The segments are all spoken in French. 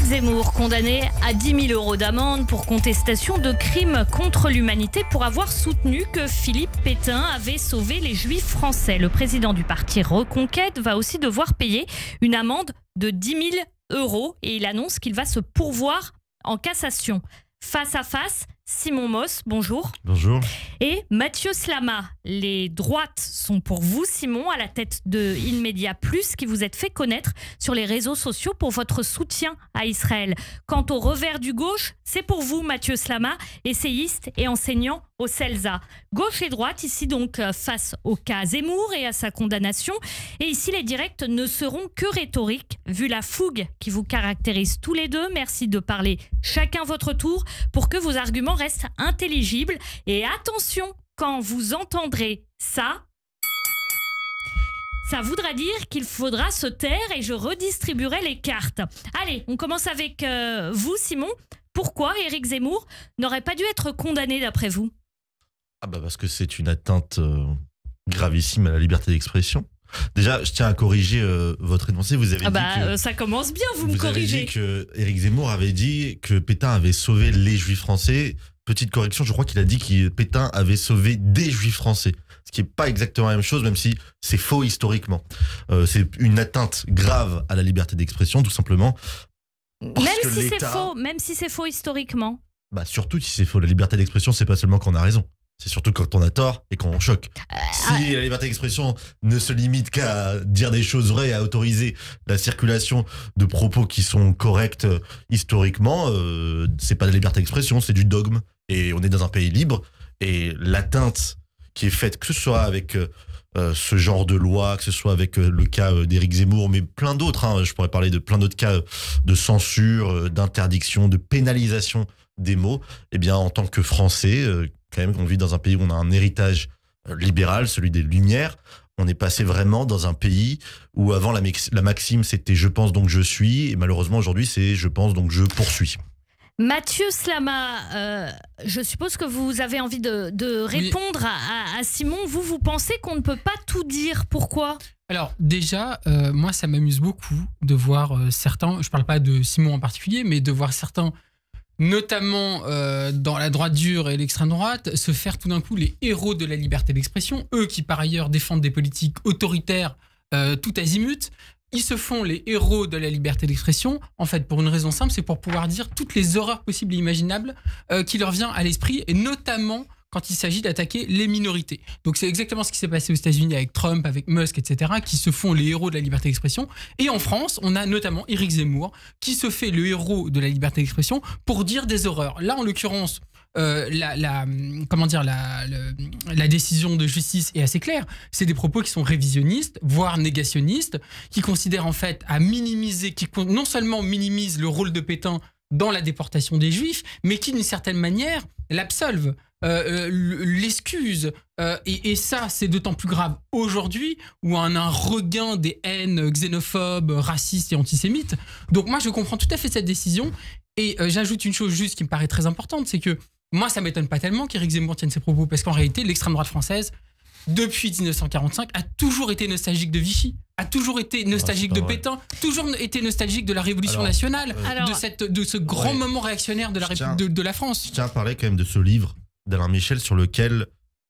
Zemmour, condamné à 10 000 € d'amende pour contestation de crimes contre l'humanité pour avoir soutenu que Philippe Pétain avait sauvé les Juifs français. Le président du parti Reconquête va aussi devoir payer une amende de 10 000 € et il annonce qu'il va se pourvoir en cassation. Face à face, Simon Moss, bonjour. Bonjour. Et Mathieu Slama. Les droites sont pour vous, Simon, à la tête de In-Media Plus, qui vous êtes fait connaître sur les réseaux sociaux pour votre soutien à Israël. Quant au revers du gauche, c'est pour vous, Mathieu Slama, essayiste et enseignant au CELSA. Gauche et droite, ici donc face au cas Zemmour et à sa condamnation. Et ici, les directs ne seront que rhétoriques, vu la fougue qui vous caractérise tous les deux. Merci de parler chacun votre tour pour que vos arguments restent intelligibles. Et attention, quand vous entendrez ça, ça voudra dire qu'il faudra se taire et je redistribuerai les cartes. Allez, on commence avec vous, Simon. Pourquoi Éric Zemmour n'aurait pas dû être condamné d'après vous ? Parce que c'est une atteinte gravissime à la liberté d'expression. Déjà, je tiens à corriger votre énoncé. Vous avez dit que ça commence bien, vous me corrigez. Avez dit que Éric Zemmour avait dit que Pétain avait sauvé les Juifs français. Petite correction, je crois qu'il a dit que Pétain avait sauvé des Juifs français. Ce qui n'est pas exactement la même chose, même si c'est faux historiquement. C'est une atteinte grave à la liberté d'expression, tout simplement. Même si c'est faux historiquement. Surtout si c'est faux. La liberté d'expression, c'est pas seulement quand on a raison. C'est surtout quand on a tort et quand on choque. Si la liberté d'expression ne se limite qu'à dire des choses vraies et à autoriser la circulation de propos qui sont corrects historiquement, c'est pas de la liberté d'expression, c'est du dogme. Et on est dans un pays libre. Et l'atteinte qui est faite, que ce soit avec ce genre de loi, que ce soit avec le cas d'Éric Zemmour, mais plein d'autres, je pourrais parler de plein d'autres cas de censure, d'interdiction, de pénalisation des mots, eh bien en tant que Français, quand même, on vit dans un pays où on a un héritage libéral, celui des Lumières. On est passé vraiment dans un pays où avant la maxime c'était « je pense donc je suis » et malheureusement aujourd'hui c'est « je pense donc je poursuis ». Mathieu Slama, je suppose que vous avez envie de répondre à Simon. Vous pensez qu'on ne peut pas tout dire. Pourquoi ? Alors déjà, moi ça m'amuse beaucoup de voir certains, je ne parle pas de Simon en particulier, mais de voir certains, notamment dans la droite dure et l'extrême droite, se faire tout d'un coup les héros de la liberté d'expression. Eux qui par ailleurs défendent des politiques autoritaires tout azimut. Ils se font les héros de la liberté d'expression, en fait, pour une raison simple, c'est pour pouvoir dire toutes les horreurs possibles et imaginables qui leur vient à l'esprit, et notamment quand il s'agit d'attaquer les minorités. Donc c'est exactement ce qui s'est passé aux États-Unis avec Trump, avec Musk, etc., qui se font les héros de la liberté d'expression. Et en France, on a notamment Éric Zemmour, qui se fait le héros de la liberté d'expression pour dire des horreurs. Là, en l'occurrence, la décision de justice est assez claire. C'est des propos qui sont révisionnistes, voire négationnistes, qui considèrent en fait à minimiser, qui non seulement minimisent le rôle de Pétain dans la déportation des Juifs, mais qui d'une certaine manière l'absolvent, l'excusent. Et ça, c'est d'autant plus grave aujourd'hui où on a un regain des haines xénophobes, racistes et antisémites. Donc moi, je comprends tout à fait cette décision. Et j'ajoute une chose juste qui me paraît très importante, c'est que moi, ça ne m'étonne pas tellement qu'Éric Zemmour tienne ces propos, parce qu'en réalité, l'extrême droite française, depuis 1945, a toujours été nostalgique de Vichy, a toujours été nostalgique de Pétain, toujours été nostalgique de la Révolution nationale, de ce grand moment réactionnaire de la France. Je tiens à parler quand même de ce livre d'Alain Michel sur lequel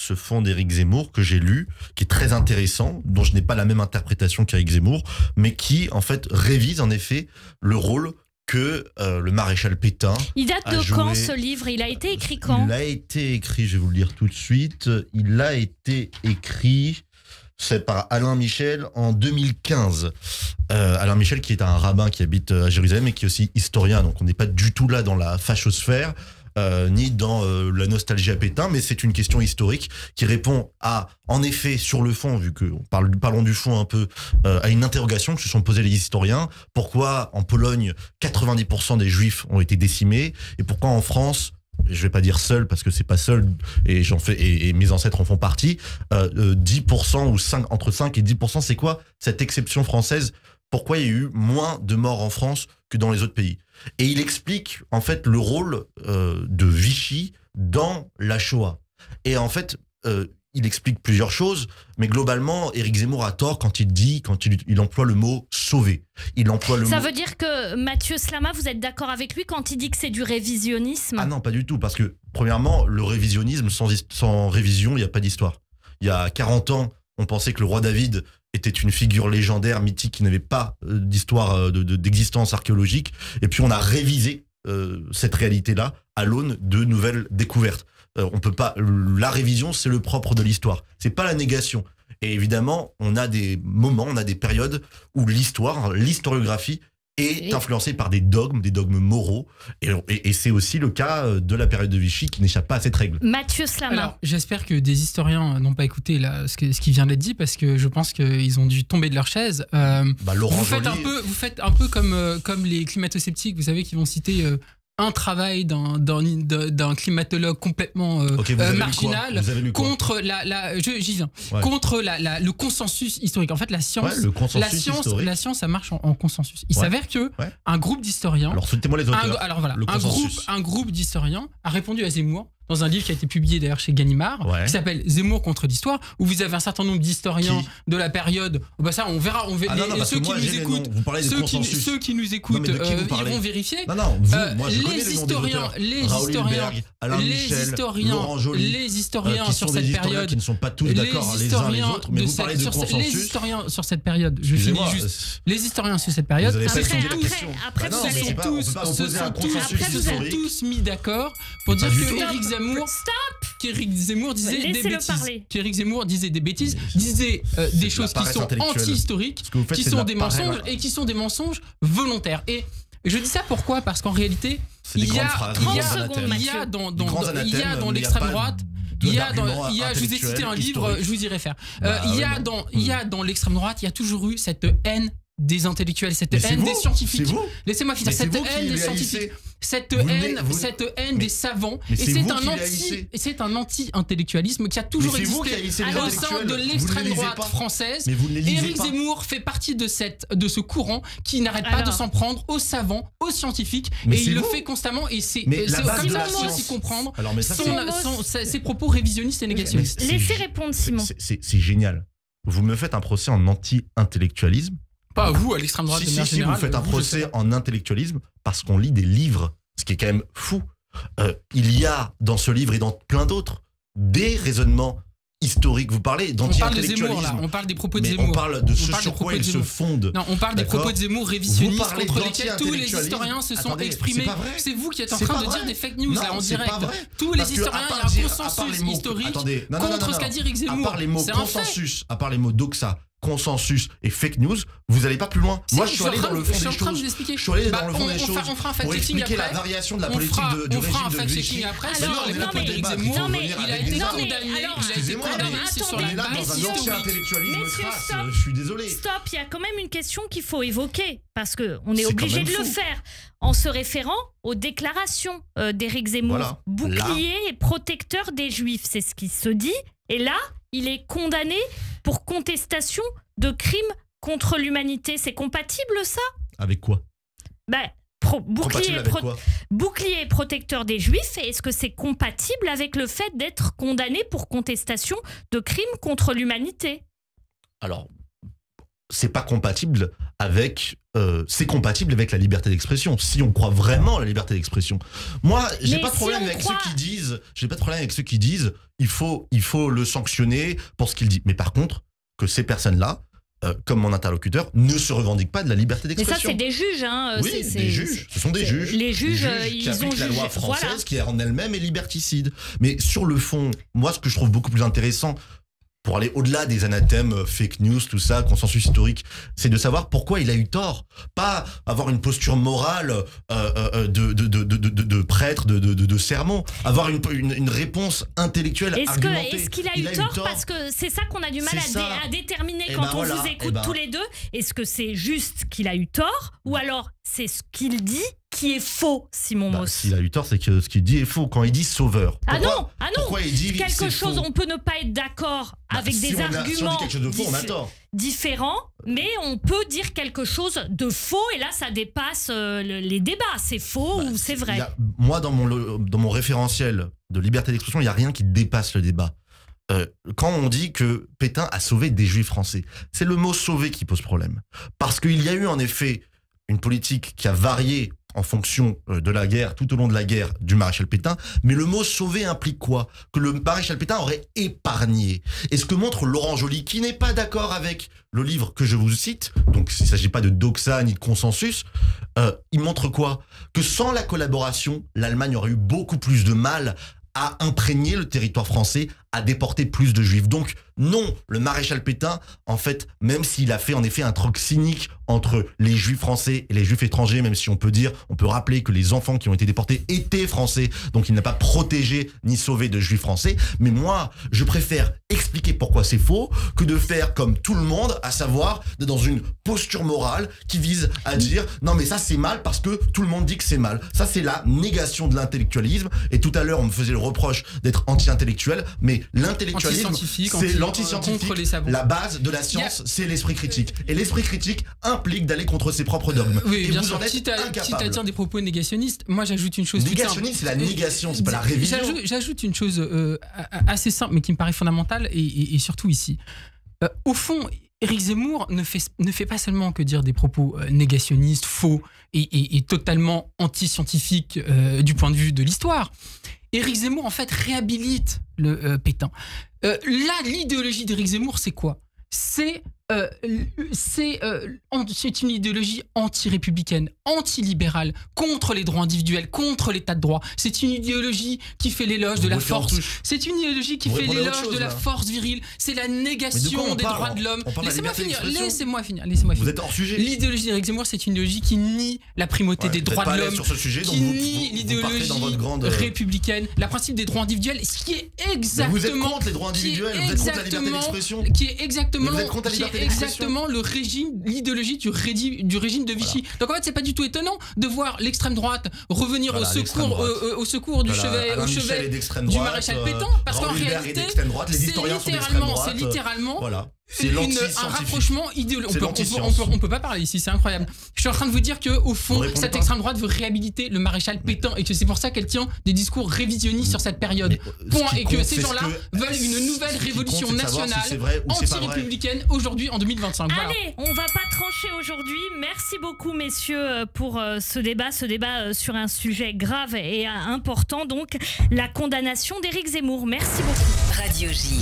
se fonde Éric Zemmour, que j'ai lu, qui est très intéressant, dont je n'ai pas la même interprétation qu'Éric Zemmour, mais qui, en fait, révise en effet le rôle que le maréchal Pétain. Il date de quand ce livre ? Il a été écrit quand ? Il a été écrit, je vais vous le dire tout de suite, il a été écrit, c'est par Alain Michel en 2015. Alain Michel qui est un rabbin qui habite à Jérusalem et qui est aussi historien, donc on n'est pas du tout là dans la fachosphère. Ni dans la nostalgie à Pétain, mais c'est une question historique qui répond à, en effet, sur le fond, vu que parlons du fond un peu, à une interrogation que se sont posés les historiens. Pourquoi en Pologne 90% des Juifs ont été décimés et pourquoi en France, je vais pas dire seul parce que c'est pas seul et mes ancêtres en font partie, 10% ou entre 5 et 10%, c'est quoi cette exception française? Pourquoi il y a eu moins de morts en France que dans les autres pays? Et il explique en fait le rôle de Vichy dans la Shoah. Et en fait, il explique plusieurs choses, mais globalement, Éric Zemmour a tort quand il emploie le mot sauver. Il emploie le Ça mot... veut dire que Mathieu Slama, vous êtes d'accord avec lui quand il dit que c'est du révisionnisme? Ah non, pas du tout, parce que premièrement, le révisionnisme, sans révision, il n'y a pas d'histoire. Il y a 40 ans, on pensait que le roi David était une figure légendaire, mythique, qui n'avait pas d'histoire, d'existence archéologique, et puis on a révisé cette réalité-là à l'aune de nouvelles découvertes. On peut pas. La révision, c'est le propre de l'histoire. C'est pas la négation. Et évidemment, on a des moments, on a des périodes où l'historiographie est influencée par des dogmes moraux. Et c'est aussi le cas de la période de Vichy qui n'échappe pas à cette règle. Mathieu Slama. Alors, j'espère que des historiens n'ont pas écouté là, ce qui vient d'être dit, parce que je pense qu'ils ont dû tomber de leur chaise. Laurent vous faites un peu comme les climato-sceptiques, vous savez, qui vont citer un travail d'un climatologue complètement marginal contre j'y viens, contre le consensus historique. En fait, la science, la science, ça marche en consensus. Il s'avère que un groupe d'historiens, alors soutenez-moi les auteurs. Un groupe d'historiens a répondu à Zemmour dans un livre qui a été publié d'ailleurs chez Gallimard, qui s'appelle Zemmour contre l'histoire, où vous avez un certain nombre d'historiens de la période. Bah ça, on verra. Ceux qui nous écoutent, ils vont vérifier. Les historiens sur cette période, qui ne sont pas tous d'accord les uns les autres, mais vous parlez de consensus. Les historiens sur cette période, je finis juste. Les historiens sur cette période, après vous allez tous mis d'accord pour dire que Éric Zemmour disait des bêtises. Qu'Éric Zemmour disait des bêtises, disait des choses qui sont anti-historiques, qui sont des mensonges et qui sont des mensonges volontaires. Et je dis ça pourquoi? Parce qu'en réalité, il y a dans l'extrême droite, je vous ai cité un livre, je vous y réfère. Il y a dans l'extrême droite, il y a toujours eu cette haine des intellectuels, cette haine des scientifiques. Laissez-moi finir. Cette haine des scientifiques, cette haine des savants. Et c'est un anti-intellectualisme qui a toujours existé au sein de l'extrême droite française. Éric Zemmour fait partie de ce courant qui n'arrête pas de s'en prendre aux savants, aux scientifiques, et il le fait constamment. Et c'est comme ça qu'il faut aussi comprendre ses propos révisionnistes et négationnistes. Laissez répondre Simon. C'est génial. Vous me faites un procès en anti-intellectualisme. Pas vous, à l'extrême droite. Si vous faites un procès en intellectualisme parce qu'on lit des livres, ce qui est quand même fou. Il y a dans ce livre et dans plein d'autres des raisonnements historiques. Vous parlez d'anti-intellectualisme. On parle des propos de Zemmour. On parle de ce sur quoi il se fonde. Non, on parle des propos de Zemmour révisionnistes contre lesquels tous les historiens se sont exprimés. C'est vous qui êtes en train de dire des fake news là en direct. Tous les historiens, il y a un consensus historique contre ce qu'a dit Éric Zemmour. À part les mots consensus, à part les mots doxa, consensus et fake news, vous n'allez pas plus loin. Moi, je suis allé dans le fond des choses. Je suis allé dans le fond des choses pour expliquer la variation de la politique du régime de Vichy. Non, mais il a été condamné. Excusez-moi, on est là dans un anti-intellectualisme crasse. Je suis désolé. Stop, il y a quand même une question qu'il faut évoquer parce qu'on est obligé de le faire en se référant aux déclarations d'Éric Zemmour, bouclier et protecteur des Juifs. C'est ce qui se dit. Et là, il est condamné pour contestation de crimes contre l'humanité. C'est compatible, ça? Avec quoi? Bouclier protecteur des Juifs. Est-ce que c'est compatible avec le fait d'être condamné pour contestation de crimes contre l'humanité? Alors, c'est pas compatible avec... c'est compatible avec la liberté d'expression, si on croit vraiment à la liberté d'expression. Moi, j'ai pas de problème avec ceux qui disent... J'ai pas de problème avec ceux qui disent il faut le sanctionner pour ce qu'il dit. Mais par contre, que ces personnes-là, comme mon interlocuteur, ne se revendiquent pas de la liberté d'expression. Mais ça, c'est des juges. Oui, des juges. Ce sont des juges. Les juges, qui appliquent la loi française, qui en elle-même est liberticide. Mais sur le fond, moi, ce que je trouve beaucoup plus intéressant, pour aller au-delà des anathèmes, fake news, tout ça, consensus historique, c'est de savoir pourquoi il a eu tort. Pas avoir une posture morale de prêtre, de sermon. Avoir une réponse intellectuelle argumentée. Est-ce qu'il a eu tort? Parce que c'est ça qu'on a du mal à déterminer quand on vous écoute tous les deux. Est-ce que c'est juste qu'il a eu tort? Ou alors c'est ce qu'il dit qui est faux, Simon Moss? S'il a eu tort, c'est que ce qu'il dit est faux. Quand il dit sauveur. Pourquoi il dit quelque chose, on peut ne pas être d'accord avec des arguments différents, mais on peut dire quelque chose de faux et là ça dépasse les débats. C'est faux ou c'est vrai? Moi, dans mon référentiel de liberté d'expression, il n'y a rien qui dépasse le débat. quand on dit que Pétain a sauvé des juifs français, c'est le mot sauver qui pose problème. Parce qu'il y a eu en effet une politique qui a varié en fonction de la guerre, tout au long de la guerre du maréchal Pétain, mais le mot sauver implique quoi? Que le maréchal Pétain aurait épargné. Et ce que montre Laurent Joly, qui n'est pas d'accord avec le livre que je vous cite, donc il ne s'agit pas de doxa ni de consensus, il montre quoi? Que sans la collaboration, l'Allemagne aurait eu beaucoup plus de mal à imprégner le territoire français, à déporter plus de juifs. Donc non, le maréchal Pétain, en fait, même s'il a fait en effet un troc cynique entre les juifs français et les juifs étrangers, même si on peut rappeler que les enfants qui ont été déportés étaient français, donc il n'a pas protégé ni sauvé de juifs français. Mais moi, je préfère expliquer pourquoi c'est faux que de faire comme tout le monde, à savoir dans une posture morale qui vise à dire non mais ça c'est mal parce que tout le monde dit que c'est mal. Ça c'est la négation de l'intellectualisme. Et tout à l'heure on me faisait le reproche d'être anti-intellectuel, mais l'intellectualisme c'est l'anti-scientifique. La base de la science c'est l'esprit critique. Et l'esprit critique implique d'aller contre ses propres dogmes. Oui, et bien vous sûr. en êtes incapable. Quitte à dire des propos négationnistes, moi j'ajoute une chose. Négationniste, c'est la négation, c'est pas la révision. J'ajoute une chose assez simple, mais qui me paraît fondamentale, et surtout ici. Au fond, Éric Zemmour ne fait pas seulement que dire des propos négationnistes, faux et totalement anti-scientifiques du point de vue de l'histoire. Éric Zemmour, en fait, réhabilite le Pétain. Là, l'idéologie d'Éric Zemmour, c'est quoi? C'est une idéologie anti-républicaine, anti-libérale, contre les droits individuels, contre l'état de droit. C'est une idéologie qui fait l'éloge de la force. C'est une idéologie qui fait l'éloge de la force virile. C'est la négation des droits de l'homme. Laissez-moi finir. Vous êtes hors sujet. L'idéologie d'Éric Zemmour, c'est une idéologie qui nie la primauté des droits de l'homme, qui nie l'idéologie républicaine, le principe des droits individuels, ce qui est exactement... Mais vous êtes contre les droits individuels, vous êtes contre la liberté d'expression. Qui est exactement l'idéologie du régime de Vichy. Voilà. Donc en fait, c'est pas du tout étonnant de voir l'extrême droite revenir au secours du chevet du maréchal Pétain, parce qu'en réalité, c'est littéralement un rapprochement idéologique. On peut pas parler ici, c'est incroyable. Je suis en train de vous dire que au fond, cette extrême droite veut réhabiliter le maréchal Pétain et que c'est pour ça qu'elle tient des discours révisionnistes sur cette période. Point. Et que ces gens-là veulent une nouvelle révolution nationale anti-républicaine aujourd'hui en 2025. Voilà. Allez, on va pas trancher aujourd'hui. Merci beaucoup messieurs pour ce débat sur un sujet grave et important, donc la condamnation d'Éric Zemmour. Merci beaucoup. Radio J.